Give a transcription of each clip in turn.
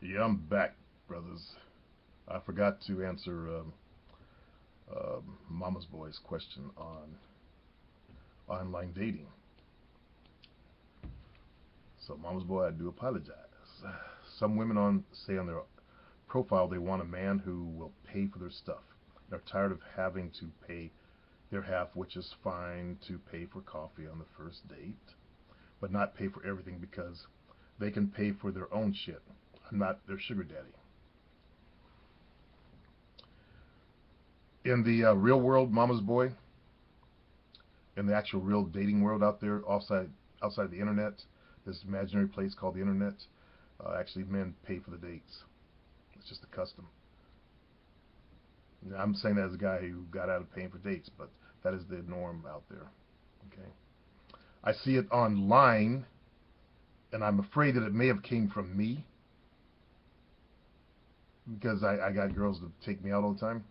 Yeah, I'm back, brothers. I forgot to answer Mama's Boy's question on online dating. So, Mama's Boy, I do apologize. Some women say on their profile they want a man who will pay for their stuff. They're tired of having to pay their half, which is fine to pay for coffee on the first date, but not pay for everything because they can pay for their own shit. I'm not their sugar daddy. In the real world, Mama's Boy, in the actual real dating world out there, outside the internet, this imaginary place called the internet, actually men pay for the dates. It's just a custom. Now, I'm saying that as a guy who got out of paying for dates, but that is the norm out there. Okay, I see it online, and I'm afraid that it may have came from me because I got girls that take me out all the time.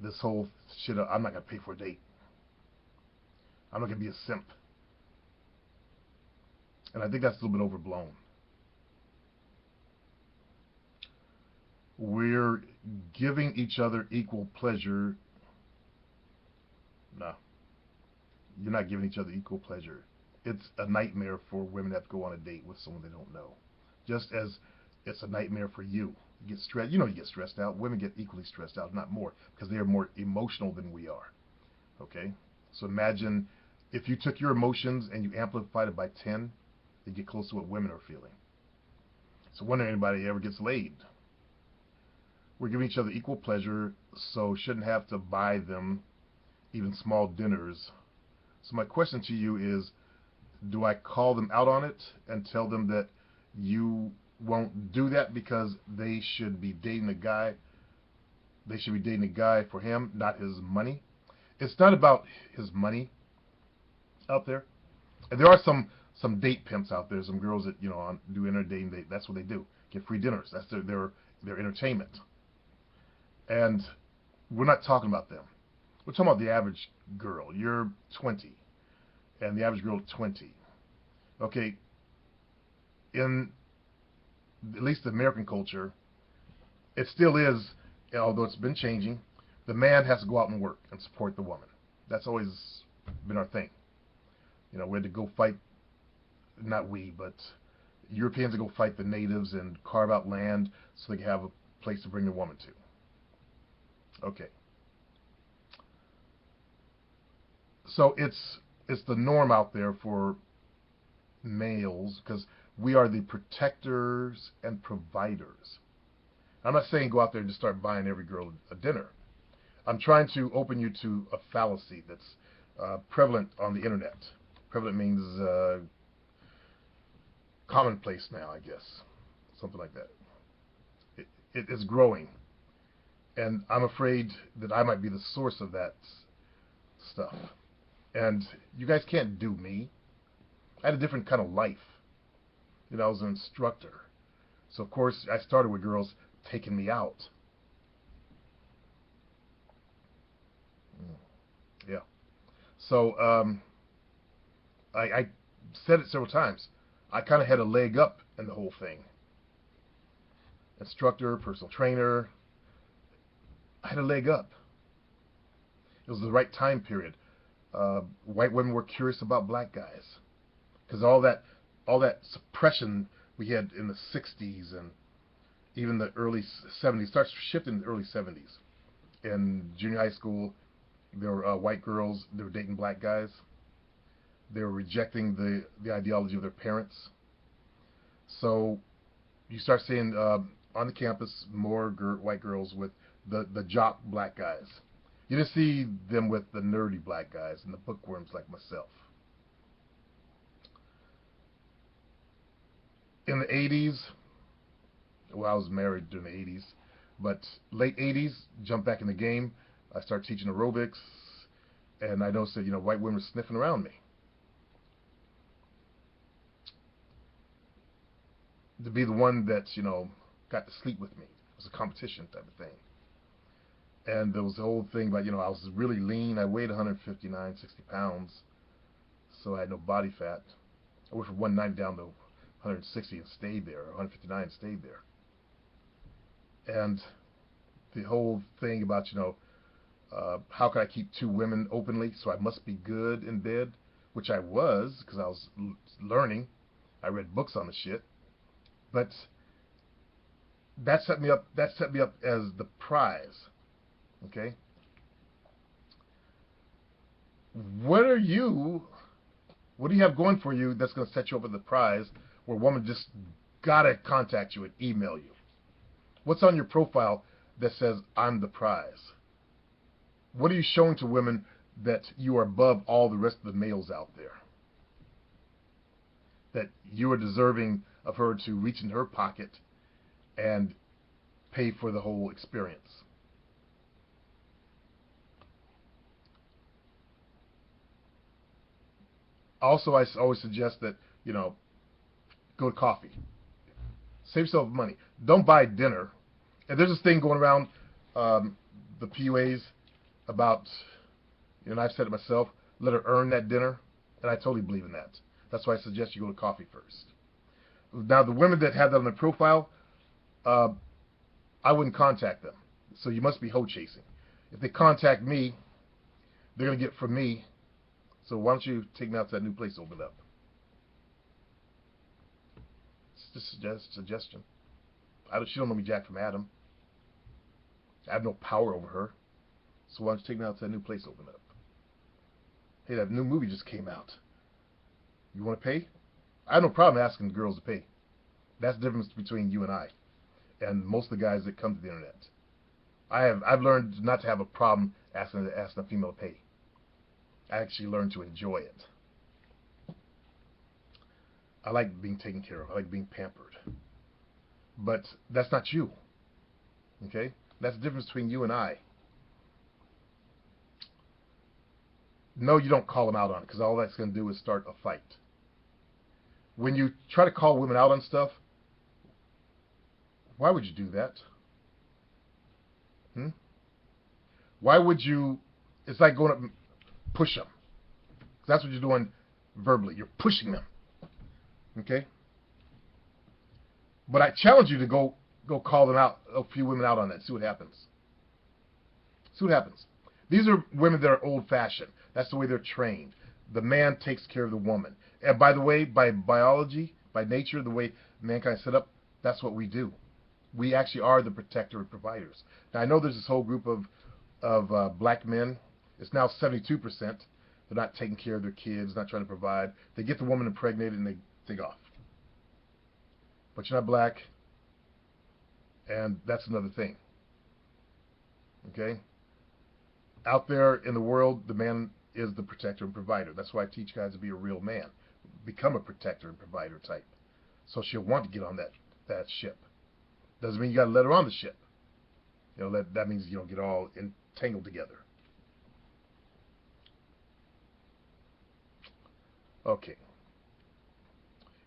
This whole shit, I'm not gonna pay for a date. I'm not gonna be a simp, and I think that's a little bit overblown. We're giving each other equal pleasure. No, you're not giving each other equal pleasure. It's a nightmare for women that have to go on a date with someone they don't know. Just as it's a nightmare for you. You get stressed. You know you get stressed out. Women get equally stressed out, not more, because they are more emotional than we are. Okay? So imagine if you took your emotions and you amplified it by 10, you get close to what women are feeling. So wonder anybody ever gets laid. We're giving each other equal pleasure, so shouldn't have to buy them even small dinners. So my question to you is, do I call them out on it and tell them that you won't do that because they should be dating a guy for him, not his money? It's not about his money out there. And there are some date pimps out there, some girls that do internet dating. That's what they do. Get free dinners. That's their entertainment. And we're not talking about them. We're talking about the average girl. You're 20, and the average girl is 20. Okay, in at least the American culture, it still is, although it's been changing, the man has to go out and work and support the woman. That's always been our thing. We had to go fight, not we, but Europeans to go fight the natives and carve out land so they could have a place to bring the woman to. Okay, so it's the norm out there for males because we are the protectors and providers. I'm not saying go out there and just start buying every girl a dinner. I'm trying to open you to a fallacy that's prevalent on the internet. Prevalent means commonplace now, I guess, something like that. It is growing, and I'm afraid that I might be the source of that stuff. And you guys can't do me. I had a different kind of life. I was an instructor, so of course I started with girls taking me out. Yeah. So I said it several times. I kind of had a leg up in the whole thing. Instructor, personal trainer. I had a leg up. It was the right time period. White women were curious about black guys because all that suppression we had in the '60s and even the early '70s starts shifting in the early '70s. In junior high school, there were white girls. They were dating black guys. They were rejecting the ideology of their parents. So you start seeing on the campus more white girls with the jock black guys. You didn't see them with the nerdy black guys and the bookworms like myself. In the '80s, well, I was married during the '80s, but late '80s, jumped back in the game. I started teaching aerobics, and I noticed that white women were sniffing around me to be the one that got to sleep with me. It was a competition type of thing. And there was the whole thing about I was really lean. I weighed 159, 60 pounds, so I had no body fat. I went from 190 down to 160 and stayed there, or 159 and stayed there. And the whole thing about, how can I keep two women openly? So I must be good in bed, which I was, because I was learning. I read books on the shit. But that set me up. That set me up as the prize. Okay. What do you have going for you that's going to set you up as the prize, where a woman just gotta contact you and email you? What's on your profile that says I'm the prize? What are you showing to women that you are above all the rest of the males out there? That you are deserving of her to reach in her pocket and pay for the whole experience. Also, I always suggest that, go to coffee. Save yourself money. Don't buy dinner. And there's this thing going around the PUAs about, and I've said it myself, let her earn that dinner. And I totally believe in that. That's why I suggest you go to coffee first. Now, the women that have that on their profile, I wouldn't contact them. So you must be hoe chasing. If they contact me, they're going to get from me. So why don't you take me out to that new place opened up? It's just a suggestion. She don't know me jack from Adam. I have no power over her. So why don't you take me out to that new place opened up? Hey, that new movie just came out. You want to pay? I have no problem asking girls to pay. That's the difference between you and I, and most of the guys that come to the internet. I've learned not to have a problem asking a female to pay. I actually learned to enjoy it. I like being taken care of. I like being pampered. But that's not you. Okay? That's the difference between you and I. No, you don't call them out on it, because all that's going to do is start a fight. When you try to call women out on stuff, why would you do that? Why would you? It's like going up and push them. That's what you're doing verbally. You're pushing them. Okay? But I challenge you to go call them out, a few women out on that. See what happens. See what happens. These are women that are old-fashioned. That's the way they're trained. The man takes care of the woman. And by the way, by biology, by nature, the way mankind is set up, that's what we do. We actually are the protector and providers. Now, I know there's this whole group of black men. It's now 72%. They're not taking care of their kids, not trying to provide. They get the woman impregnated and they take off. But you're not black, and that's another thing. Okay? Out there in the world, the man is the protector and provider. That's why I teach guys to be a real man. Become a protector and provider type. So she'll want to get on that ship. Doesn't mean you got to let her on the ship. That means you don't get all entangled together. Okay.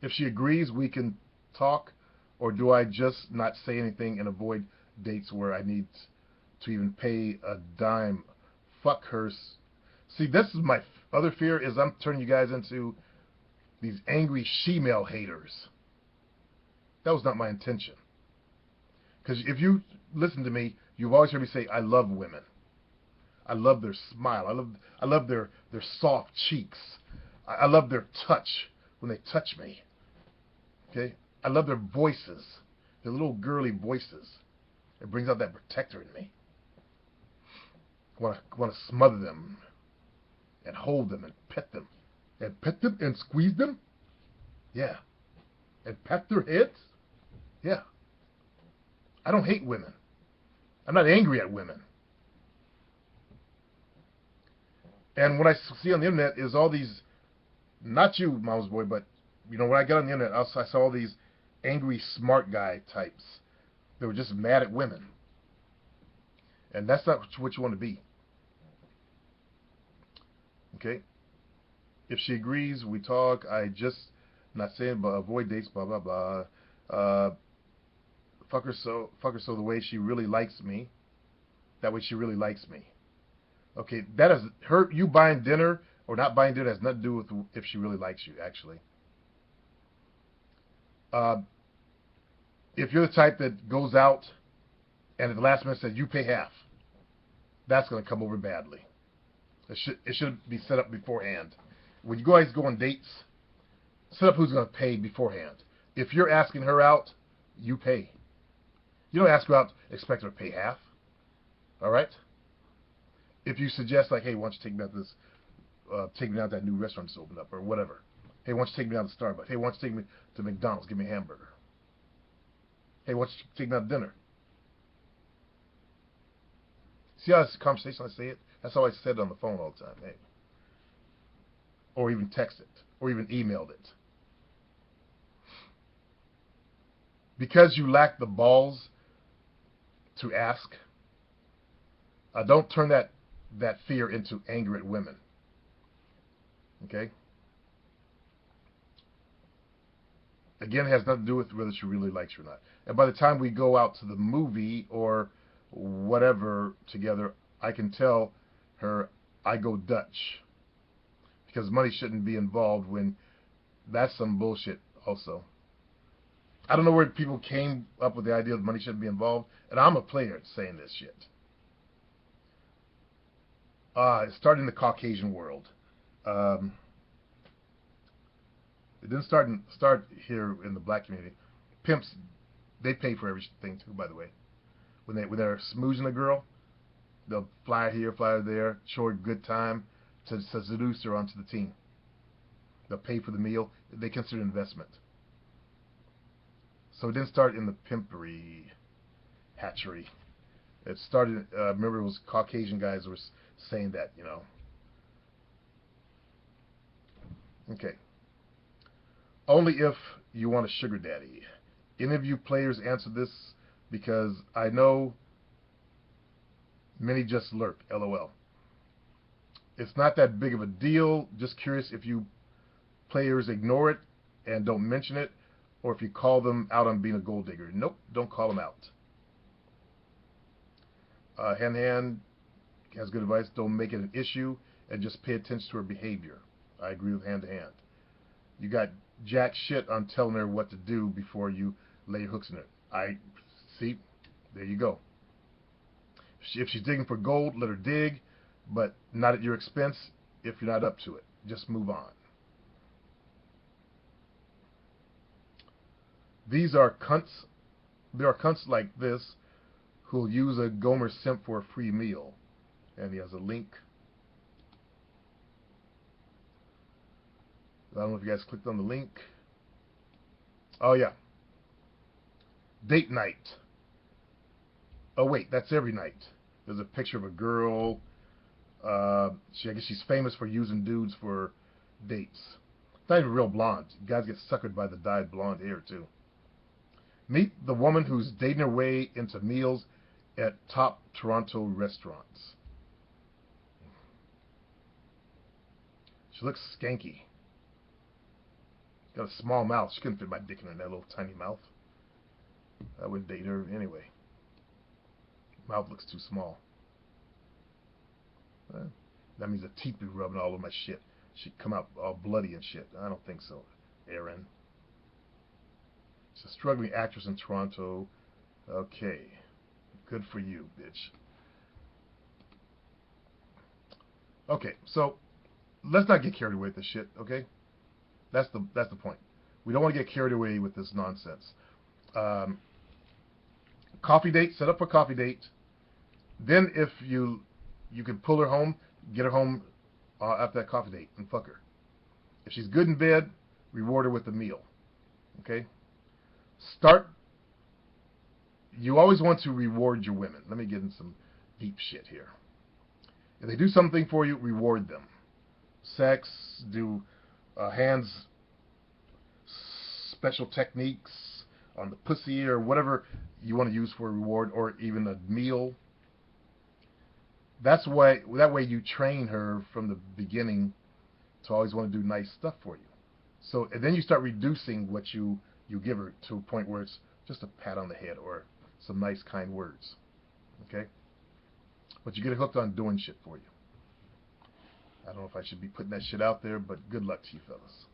If she agrees, we can talk, or do I just not say anything and avoid dates where I need to even pay a dime? Fuck her. See, this is my other fear, is I'm turning you guys into these angry she-male haters. That was not my intention. Because if you listen to me, you've always heard me say, I love women. I love their smile. I love their soft cheeks. I love their touch when they touch me. Okay? I love their voices. Their little girly voices. It brings out that protector in me. I want to smother them and hold them and pet them. And pet them and squeeze them? Yeah. And pat their heads? Yeah. I don't hate women. I'm not angry at women. And what I see on the internet is all these, not you, Mama's boy, but when I got on the internet, I saw all these angry smart guy types that were just mad at women. And that's not what you want to be. Okay? If she agrees, we talk. I just not saying, but avoid dates, blah blah blah. Fuck her so the way she really likes me. That way she really likes me. Okay, that is her. You buying dinner or not buying dinner has nothing to do with if she really likes you. Actually, Uh, if you're the type that goes out and at the last minute says you pay half, that's going to come over badly. It should be set up beforehand. When you guys go on dates, set up who's going to pay beforehand. If you're asking her out, you pay. You don't ask her out, expect her to pay half. All right? If you suggest, like, hey, why don't you take me out to this, take me out to that new restaurant that's opened up, or whatever. Hey, why don't you take me out to Starbucks? Hey, why don't you take me to McDonald's? Give me a hamburger. Hey, why don't you take me out to dinner? See how this conversation I say it? That's how I said it on the phone all the time. Hey. Or even text it. Or even emailed it. Because you lack the balls to ask, don't turn that fear into anger at women. Okay? Again, it has nothing to do with whether she really likes you or not. And by the time we go out to the movie or whatever together, I can tell her I go Dutch. Because money shouldn't be involved when that's some bullshit also. I don't know where people came up with the idea that money shouldn't be involved. And I'm a player saying this shit. It started in the Caucasian world. It didn't start here in the black community. Pimps, they pay for everything too, by the way. When they're smoozing a girl, they'll fly here, fly there, show her a good time to seduce her onto the team. They'll pay for the meal. They consider it investment. So it didn't start in the pimpery hatchery. It started, remember it was Caucasian guys who were saying that, you know. Okay. Only if you want a sugar daddy. Any of you players answer this, because I know many just lurk, LOL. It's not that big of a deal. Just curious if you players ignore it and don't mention it, or if you call them out on being a gold digger. Nope, don't call them out. Hand has good advice. Don't make it an issue and just pay attention to her behavior. I agree with Hand. You got jack shit on telling her what to do before you lay your hooks in it. I see. There you go. If she's digging for gold, let her dig, but not at your expense if you're not up to it. Just move on. These are cunts. There are cunts like this who'll use a Gomer simp for a free meal. And he has a link. I don't know if you guys clicked on the link. Oh, yeah. Date night. Oh, wait, that's every night. There's a picture of a girl. I guess she's famous for using dudes for dates. Not even real blonde. Guys get suckered by the dyed blonde hair, too. Meet the woman who's dating her way into meals at top Toronto restaurants. She looks skanky. Got a small mouth. She couldn't fit my dick in that little tiny mouth. I wouldn't date her anyway. Mouth looks too small. That means the teeth be rubbing all over my shit. She'd come out all bloody and shit. I don't think so, Aaron. She's a struggling actress in Toronto. Okay. Good for you, bitch. Okay, so let's not get carried away with this shit, okay? That's the point. We don't want to get carried away with this nonsense. Coffee date, set up a coffee date. Then if you can pull her home, get her home after that coffee date and fuck her. If she's good in bed, reward her with a meal. Okay? You always want to reward your women. Let me get in some deep shit here. If they do something for you, reward them. Sex, do hands, special techniques on the pussy or whatever you want to use for a reward, or even a meal. That way you train her from the beginning to always want to do nice stuff for you. So and then you start reducing what you give her to a point where it's just a pat on the head or some nice kind words. Okay? But you get hooked on doing shit for you. I don't know if I should be putting that shit out there, but good luck to you fellas.